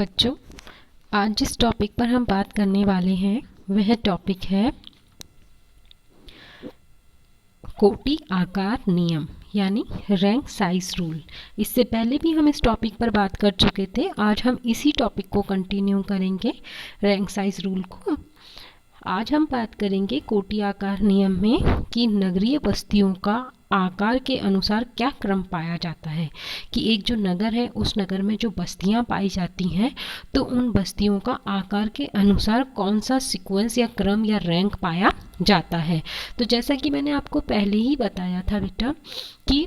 बच्चों, आज जिस टॉपिक पर हम बात करने वाले हैं वह टॉपिक है कोटि आकार नियम यानी रैंक साइज रूल। इससे पहले भी हम इस टॉपिक पर बात कर चुके थे। आज हम इसी टॉपिक को कंटिन्यू करेंगे, रैंक साइज रूल को। आज हम बात करेंगे कोटि आकार नियम में कि नगरीय बस्तियों का आकार के अनुसार क्या क्रम पाया जाता है, कि एक जो नगर है उस नगर में जो बस्तियां पाई जाती हैं तो उन बस्तियों का आकार के अनुसार कौन सा सीक्वेंस या क्रम या रैंक पाया जाता है। तो जैसा कि मैंने आपको पहले ही बताया था बेटा कि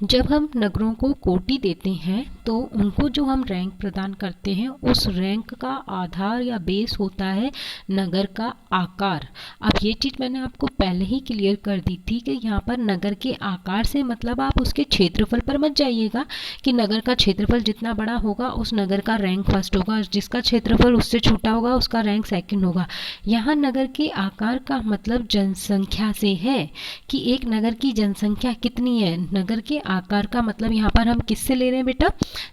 जब हम नगरों को कोटि देते हैं तो उनको जो हम रैंक प्रदान करते हैं उस रैंक का आधार या बेस होता है नगर का आकार। अब ये चीज़ मैंने आपको पहले ही क्लियर कर दी थी कि यहाँ पर नगर के आकार से मतलब आप उसके क्षेत्रफल पर मत जाइएगा कि नगर का क्षेत्रफल जितना बड़ा होगा उस नगर का रैंक फर्स्ट होगा, जिसका क्षेत्रफल उससे छोटा होगा उसका रैंक सेकंड होगा। यहाँ नगर के आकार का मतलब जनसंख्या से है कि एक नगर की जनसंख्या कितनी है। नगर के आकार का मतलब यहाँ पर हम किससे ले रहे हैं बेटा?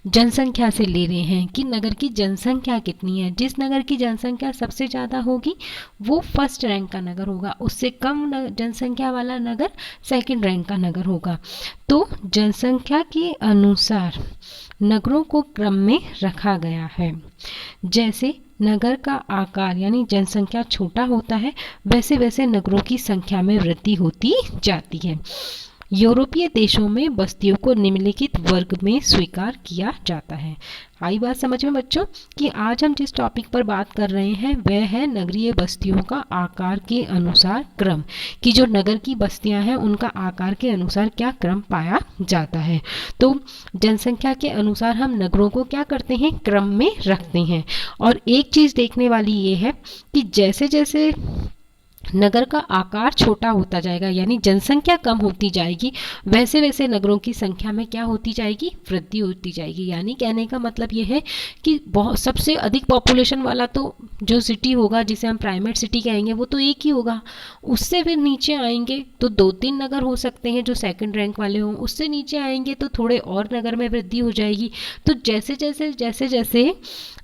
जनसंख्या से ले रहे हैं कि नगर की जनसंख्या कितनी है। जिस नगर की जनसंख्या सबसे ज़्यादा होगी वो फर्स्ट रैंक का नगर होगा, उससे कम जनसंख्या वाला नगर सेकंड रैंक का नगर होगा। तो जनसंख्या के अनुसार नगरों को क्रम में रखा गया है। जैसे नगर का आकार यानी जनसंख्या छोटा होता है वैसे वैसे नगरों की संख्या में वृद्धि होती जाती है। यूरोपीय देशों में बस्तियों को निम्नलिखित वर्ग में स्वीकार किया जाता है। आई बात समझ में बच्चों कि आज हम जिस टॉपिक पर बात कर रहे हैं वह है नगरीय बस्तियों का आकार के अनुसार क्रम, कि जो नगर की बस्तियां हैं उनका आकार के अनुसार क्या क्रम पाया जाता है। तो जनसंख्या के अनुसार हम नगरों को क्या करते हैं? क्रम में रखते हैं। और एक चीज़ देखने वाली ये है कि जैसे जैसे नगर का आकार छोटा होता जाएगा यानी जनसंख्या कम होती जाएगी वैसे वैसे नगरों की संख्या में क्या होती जाएगी? वृद्धि होती जाएगी। यानी कहने का मतलब ये है कि बहुत सबसे अधिक पॉपुलेशन वाला तो जो सिटी होगा जिसे हम प्राइमेट सिटी कहेंगे वो तो एक ही होगा। उससे फिर नीचे आएंगे तो 2-3 नगर हो सकते हैं जो सेकंड रैंक वाले हों। उससे नीचे आएंगे तो थोड़े और नगर में वृद्धि हो जाएगी। तो जैसे जैसे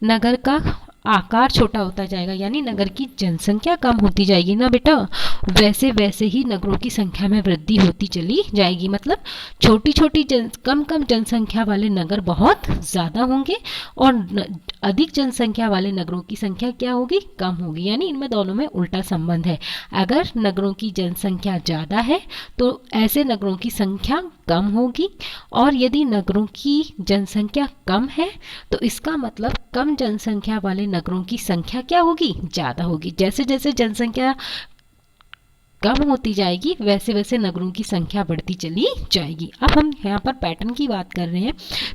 नगर का आकार छोटा होता जाएगा यानी नगर की जनसंख्या कम होती जाएगी ना बेटा, वैसे वैसे ही नगरों की संख्या में वृद्धि होती चली जाएगी। मतलब छोटी छोटी कम जनसंख्या वाले नगर बहुत ज़्यादा होंगे और अधिक जनसंख्या वाले नगरों की संख्या क्या होगी? कम होगी। यानी इनमें दोनों में उल्टा संबंध है। अगर नगरों की जनसंख्या ज़्यादा है तो ऐसे नगरों की संख्या कम होगी, और यदि नगरों की जनसंख्या कम है तो इसका मतलब कम जनसंख्या वाले नगरों की संख्या क्या होगी? ज़्यादा होगी। जैसे जैसे जनसंख्या कम होती जाएगी वैसे वैसे नगरों की संख्या बढ़ती चली जाएगी। अब हम यहाँ पर पैटर्न की बात कर रहे हैं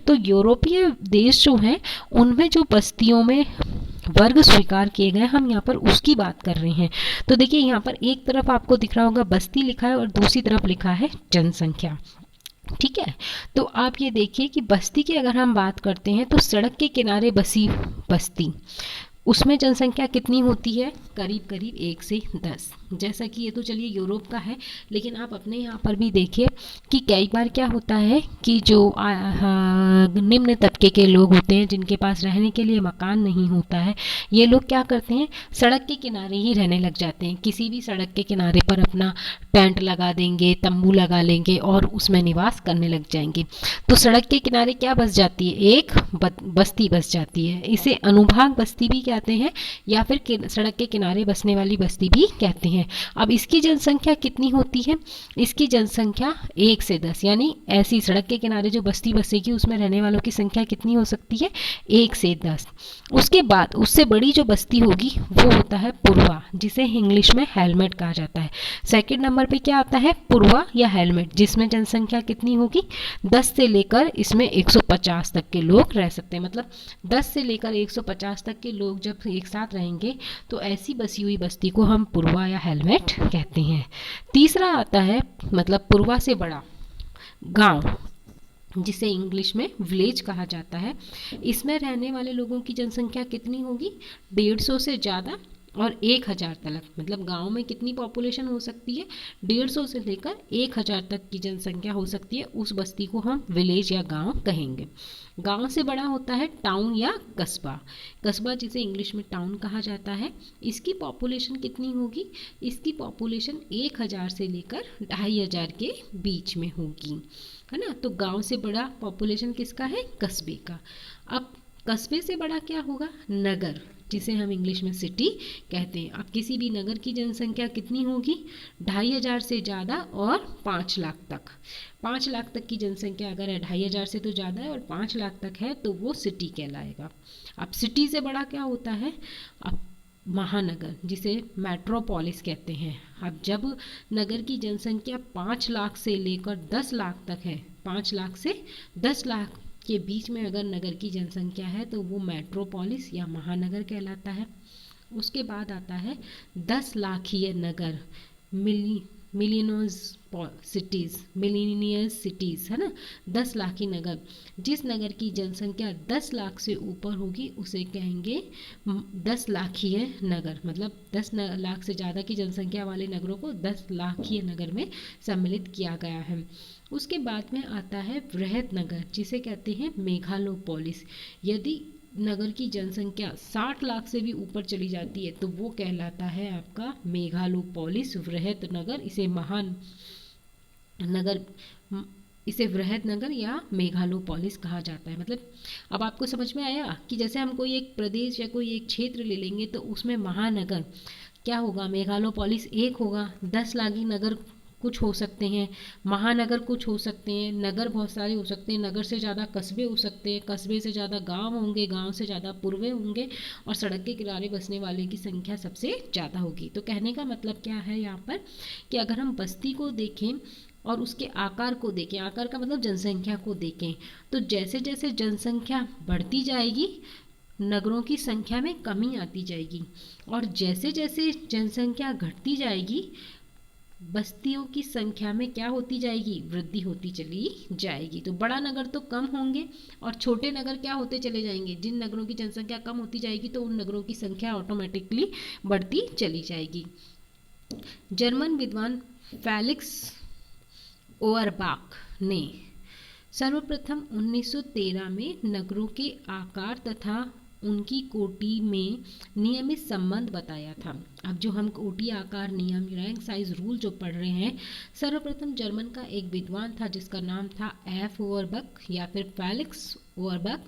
तो यूरोपीय देश जो हैं उनमें जो बस्तियों में वर्ग स्वीकार किए गए हम यहाँ पर उसकी बात कर रहे हैं। तो देखिए यहाँ पर एक तरफ आपको दिख रहा होगा बस्ती लिखा है और दूसरी तरफ लिखा है जनसंख्या। ठीक है, तो आप ये देखिए कि बस्ती की अगर हम बात करते हैं तो सड़क के किनारे बसी बस्ती उसमें जनसंख्या कितनी होती है? करीब करीब 1 से 10। जैसा कि ये तो चलिए यूरोप का है, लेकिन आप अपने यहाँ पर भी देखिए कि कई बार क्या होता है कि जो निम्न तबके के लोग होते हैं जिनके पास रहने के लिए मकान नहीं होता है, ये लोग क्या करते हैं? सड़क के किनारे ही रहने लग जाते हैं। किसी भी सड़क के किनारे पर अपना टेंट लगा देंगे, तंबू लगा लेंगे और उसमें निवास करने लग जाएंगे। तो सड़क के किनारे क्या बस जाती है? एक बस्ती बस जाती है। इसे अनुभाग बस्ती भी कहते हैं या फिर सड़क के किनारे बसने वाली बस्ती भी कहते हैं। अब इसकी जनसंख्या कितनी होती है? इसकी जनसंख्या 1 से 10, यानी ऐसी सड़क के किनारे जो बस्ती बसेगी उसमें रहने वालों की संख्या कितनी हो सकती है? 1 से 10। उसके बाद उससे बड़ी जो बस्ती होगी वो होता है पुरवा, जिसे इंग्लिश में हेलमेट कहा जाता है। सेकंड नंबर पे क्या आता है? पुरवा या हेलमेट, जिसमें जनसंख्या कितनी होगी? 10 से लेकर इसमें 150 तक के लोग रह सकते हैं। मतलब 10 से लेकर 150 तक के लोग जब एक साथ रहेंगे तो ऐसी बसी हुई बस्ती को हम पुरवा या हेलमेट कहते हैं। तीसरा आता है मतलब पुरवा से बड़ा गांव, जिसे इंग्लिश में विलेज कहा जाता है। इसमें रहने वाले लोगों की जनसंख्या कितनी होगी? 150 से ज़्यादा और 1000 तक, मतलब गांव में कितनी पॉपुलेशन हो सकती है, 150 से लेकर 1000 तक की जनसंख्या हो सकती है, उस बस्ती को हम विलेज या गांव कहेंगे। गांव से बड़ा होता है टाउन या कस्बा। कस्बा जिसे इंग्लिश में टाउन कहा जाता है, इसकी पॉपुलेशन कितनी होगी, इसकी पॉपुलेशन 1000 से लेकर 2500 के बीच में होगी, है ना। तो गांव से बड़ा पॉपुलेशन किसका है, कस्बे का। अब कस्बे से बड़ा क्या होगा, नगर, जिसे हम इंग्लिश में सिटी कहते हैं। अब किसी भी नगर की जनसंख्या कितनी होगी, 2500 से ज़्यादा और 5 लाख तक। 5 लाख तक की जनसंख्या अगर है, 2500 से तो ज़्यादा है और 5 लाख तक है, तो वो सिटी कहलाएगा। अब सिटी से बड़ा क्या होता है, अब महानगर, जिसे मेट्रोपोलिस कहते हैं। अब जब नगर की जनसंख्या 5 लाख से लेकर 10 लाख तक है, 5 लाख से 10 लाख के बीच में अगर नगर की जनसंख्या है, तो वो मेट्रोपोलिस या महानगर कहलाता है। उसके बाद आता है 10 लाखीय नगर, मिलियनर्स सिटीज़, मिलीनियर्स सिटीज़, है ना। 10 लाखी नगर, जिस नगर की जनसंख्या 10 लाख से ऊपर होगी उसे कहेंगे 10 लाखीय नगर, मतलब 10 लाख से ज़्यादा की जनसंख्या वाले नगरों को 10 लाखीय नगर में सम्मिलित किया गया है। उसके बाद में आता है वृहद नगर, जिसे कहते हैं मेगालोपोलिस। यदि नगर की जनसंख्या 60 लाख से भी ऊपर चली जाती है, तो वो कहलाता है आपका मेगालोपोलिस, वृहद नगर। इसे वृहद नगर या मेगालोपोलिस कहा जाता है। मतलब अब आपको समझ में आया कि जैसे हम कोई एक प्रदेश या कोई एक क्षेत्र ले लेंगे, तो उसमें महानगर क्या होगा, मेगालोपोलिस एक होगा। 10 लाखी नगर कुछ हो सकते हैं, महानगर कुछ हो सकते हैं, नगर बहुत सारे हो सकते हैं, नगर से ज़्यादा कस्बे हो सकते हैं, कस्बे से ज़्यादा गांव होंगे, गांव से ज़्यादा पूर्वे होंगे, और सड़क के किनारे बसने वाले की संख्या सबसे ज़्यादा होगी। तो कहने का मतलब क्या है यहाँ पर, कि अगर हम बस्ती को देखें और उसके आकार को देखें, आकार का मतलब जनसंख्या को देखें, तो जैसे जैसे जनसंख्या बढ़ती जाएगी, नगरों की संख्या में कमी आती जाएगी, और जैसे जैसे जनसंख्या घटती जाएगी, बस्तियों की संख्या में क्या होती जाएगी, वृद्धि होती चली जाएगी। तो बड़ा नगर तो कम होंगे और छोटे नगर क्या होते चले जाएंगे। जिन नगरों की जनसंख्या कम होती जाएगी, तो उन नगरों की संख्या ऑटोमेटिकली बढ़ती चली जाएगी। जर्मन विद्वान फेलिक्स ओयरबाख ने सर्वप्रथम 1913 में नगरों के आकार तथा उनकी कोटि में नियमित संबंध बताया था। अब जो हम कोटि आकार नियम, रैंक साइज रूल जो पढ़ रहे हैं, सर्वप्रथम जर्मन का एक विद्वान था जिसका नाम था एफ ओयरबख या फिर फेलिक्स ओयरबख।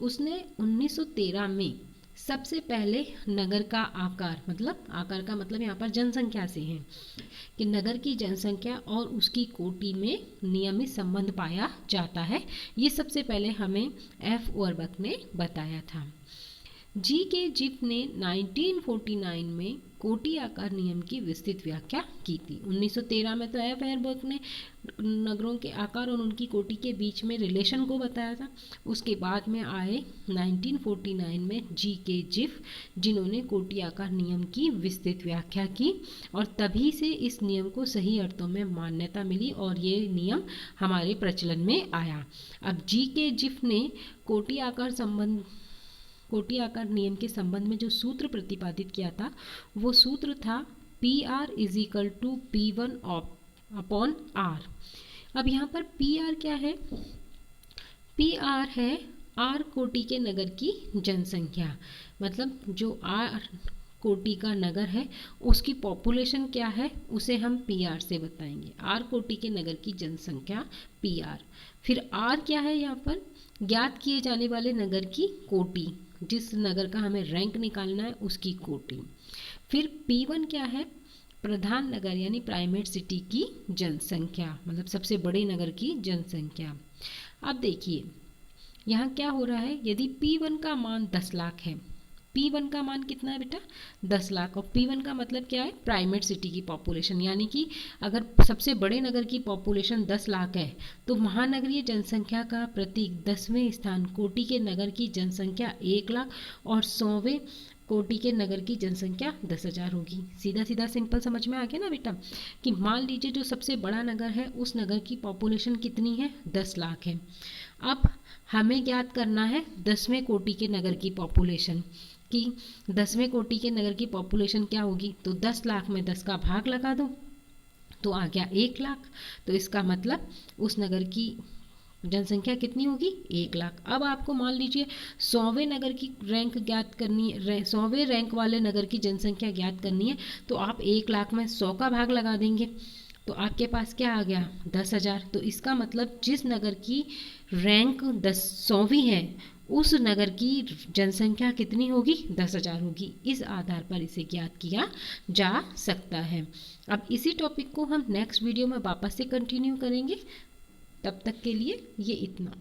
उसने 1913 में सबसे पहले नगर का आकार, मतलब आकार का मतलब यहाँ पर जनसंख्या से है, कि नगर की जनसंख्या और उसकी कोटि में नियमित संबंध पाया जाता है। ये सबसे पहले हमें एफ ओयरबख ने बताया था। जी के जिफ ने 1949 में कोटि आकार नियम की विस्तृत व्याख्या की थी। 1913 में तो एफ ओयरबख ने नगरों के आकार और उनकी कोटि के बीच में रिलेशन को बताया था। उसके बाद में आए 1949 में जी के जिफ, जिन्होंने कोटि आकार नियम की विस्तृत व्याख्या की, और तभी से इस नियम को सही अर्थों में मान्यता मिली और ये नियम हमारे प्रचलन में आया। अब जी के जिफ ने कोटि आकार नियम के संबंध में जो सूत्र प्रतिपादित किया था, वो सूत्र था PR = P1 अपॉन R। अब यहाँ पर PR क्या है, PR है R कोटि के नगर की जनसंख्या, मतलब जो R कोटि का नगर है उसकी पॉपुलेशन क्या है, उसे हम PR से बताएंगे। R कोटि के नगर की जनसंख्या PR। फिर R क्या है, यहाँ पर ज्ञात किए जाने वाले नगर की कोटि, जिस नगर का हमें रैंक निकालना है उसकी कोटि। फिर P1 क्या है, प्रधान नगर यानी प्राइमेट सिटी की जनसंख्या, मतलब सबसे बड़े नगर की जनसंख्या। अब देखिए यहाँ क्या हो रहा है, यदि P1 का मान 10 लाख है, P1 का मान कितना है बेटा, 10 लाख, और P1 का मतलब क्या है, प्राइमेट सिटी की पॉपुलेशन, यानी कि अगर सबसे बड़े नगर की पॉपुलेशन 10 लाख है, तो महानगरीय जनसंख्या का प्रतीक 10वें स्थान कोटि के नगर की जनसंख्या 1 लाख और 100वें कोटि के नगर की जनसंख्या 10,000 होगी। सीधा सीधा सिंपल समझ में आ गया ना बेटा, कि मान लीजिए जो सबसे बड़ा नगर है उस नगर की पॉपुलेशन कितनी है, 10 लाख है। अब हमें ज्ञात करना है 10वें कोटि के नगर की पॉपुलेशन, कि 10वें कोटि के नगर की पॉपुलेशन क्या होगी, तो 10 लाख में 10 का भाग लगा दो तो आ गया 1 लाख। तो इसका मतलब उस नगर की जनसंख्या कितनी होगी, 1 लाख। अब आपको मान लीजिए 100वें नगर की रैंक ज्ञात करनी है, 100वें रैंक वाले नगर की जनसंख्या ज्ञात करनी है, तो आप 1 लाख में 100 का भाग लगा देंगे तो आपके पास क्या आ गया, 10,000। तो इसका मतलब जिस नगर की रैंक 100वीं है उस नगर की जनसंख्या कितनी होगी, 10,000 होगी। इस आधार पर इसे ज्ञात किया जा सकता है। अब इसी टॉपिक को हम नेक्स्ट वीडियो में वापस से कंटिन्यू करेंगे। तब तक के लिए ये इतना।